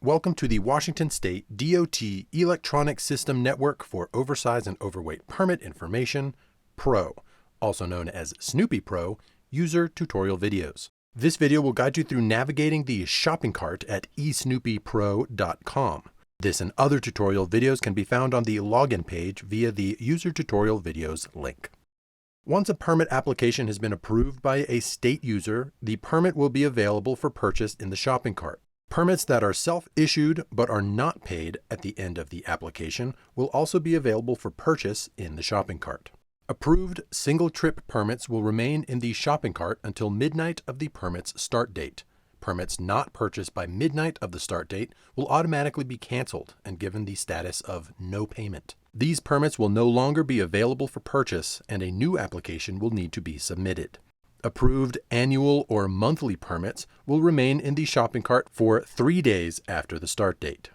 Welcome to the Washington State DOT Electronic System Network for Oversize and Overweight Permit Information, PRO, also known as eSNOOPI Pro, user tutorial videos. This video will guide you through navigating the shopping cart at eSNOOPIPro.com. This and other tutorial videos can be found on the login page via the user tutorial videos link. Once a permit application has been approved by a state user, the permit will be available for purchase in the shopping cart. Permits that are self-issued but are not paid at the end of the application will also be available for purchase in the shopping cart. Approved single-trip permits will remain in the shopping cart until midnight of the permit's start date. Permits not purchased by midnight of the start date will automatically be canceled and given the status of no payment. These permits will no longer be available for purchase, and a new application will need to be submitted. Approved annual or monthly permits will remain in the shopping cart for 3 days after the start date.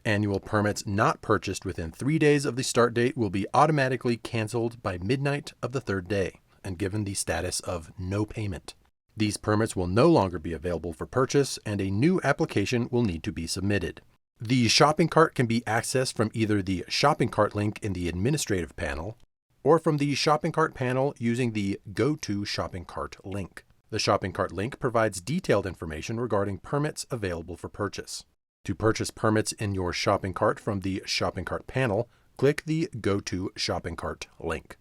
Annual permits not purchased within 3 days of the start date will be automatically canceled by midnight of the third day and given the status of no payment. These permits will no longer be available for purchase, and a new application will need to be submitted. The shopping cart can be accessed from either the shopping cart link in the administrative panel or from the shopping cart panel using the Go to Shopping Cart link. The shopping cart link provides detailed information regarding permits available for purchase. To purchase permits in your shopping cart from the shopping cart panel, click the Go to Shopping Cart link.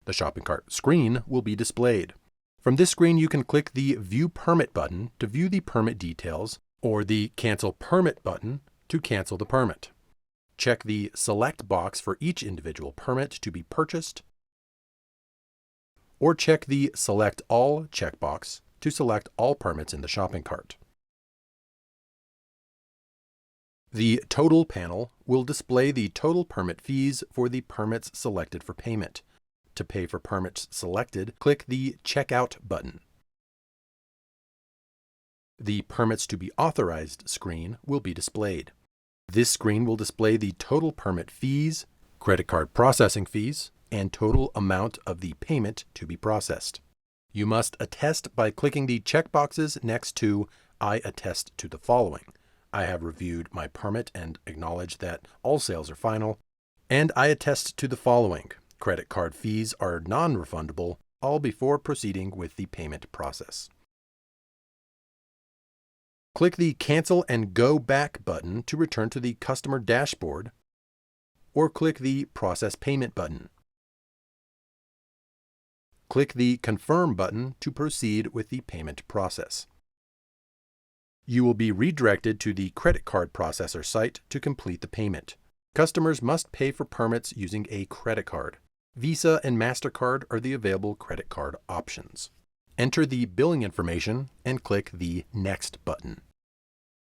The shopping cart screen will be displayed. From this screen, you can click the View Permit button to view the permit details, or the Cancel Permit button to cancel the permit. Check the Select box for each individual permit to be purchased, or check the Select All checkbox to select all permits in the shopping cart. The Total panel will display the total permit fees for the permits selected for payment. To pay for permits selected, click the Checkout button. The Permits to be Authorized screen will be displayed. This screen will display the total permit fees, credit card processing fees, and total amount of the payment to be processed. You must attest by clicking the checkboxes next to I attest to the following. I have reviewed my permit and acknowledge that all sales are final, and I attest to the following. Credit card fees are non-refundable, all before proceeding with the payment process. Click the Cancel and Go Back button to return to the customer dashboard, or click the Process Payment button. Click the Confirm button to proceed with the payment process. You will be redirected to the credit card processor site to complete the payment. Customers must pay for permits using a credit card. Visa and MasterCard are the available credit card options. Enter the billing information and click the Next button.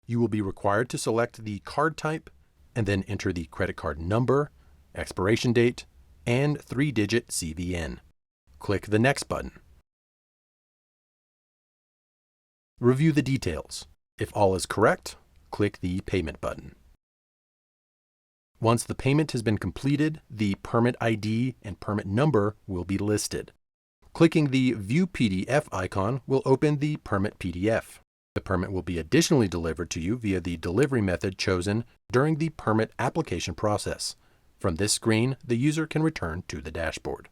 You will be required to select the card type and then enter the credit card number, expiration date, and 3-digit CVN. Click the Next button. Review the details. If all is correct, click the Payment button. Once the payment has been completed, the permit ID and permit number will be listed. Clicking the View PDF icon will open the permit PDF. The permit will be additionally delivered to you via the delivery method chosen during the permit application process. From this screen, the user can return to the dashboard.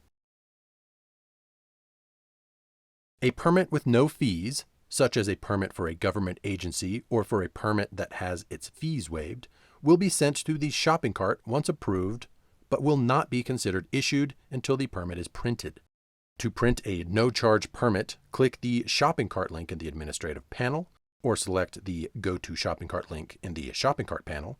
A permit with no fees, such as a permit for a government agency or for a permit that has its fees waived, will be sent to the shopping cart once approved, but will not be considered issued until the permit is printed. To print a no-charge permit, click the shopping cart link in the administrative panel, or select the Go to Shopping Cart link in the shopping cart panel.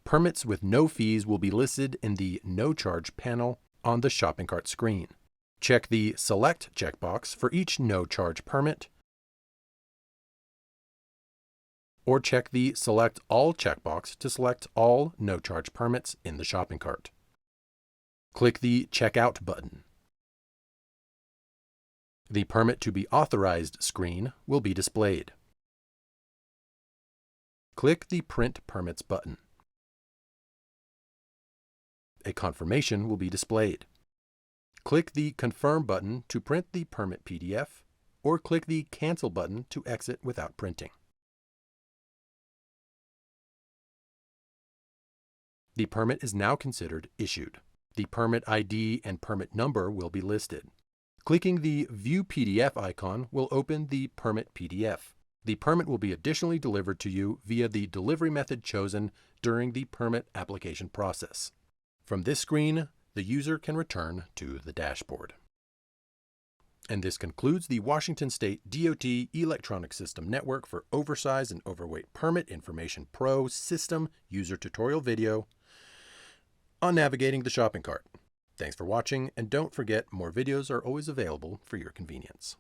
Permits with no fees will be listed in the No Charge panel on the shopping cart screen. Check the Select checkbox for each no-charge permit, or check the Select All checkbox to select all no-charge permits in the shopping cart. Click the Checkout button. The Permit to be Authorized screen will be displayed. Click the Print Permits button. A confirmation will be displayed. Click the Confirm button to print the permit PDF, or click the Cancel button to exit without printing. The permit is now considered issued. The permit ID and permit number will be listed. Clicking the View PDF icon will open the permit PDF. The permit will be additionally delivered to you via the delivery method chosen during the permit application process. From this screen, the user can return to the dashboard. And this concludes the Washington State DOT Electronic System Network for Oversize and Overweight Permit Information Pro System user tutorial video on navigating the shopping cart. Thanks for watching, and don't forget, more videos are always available for your convenience.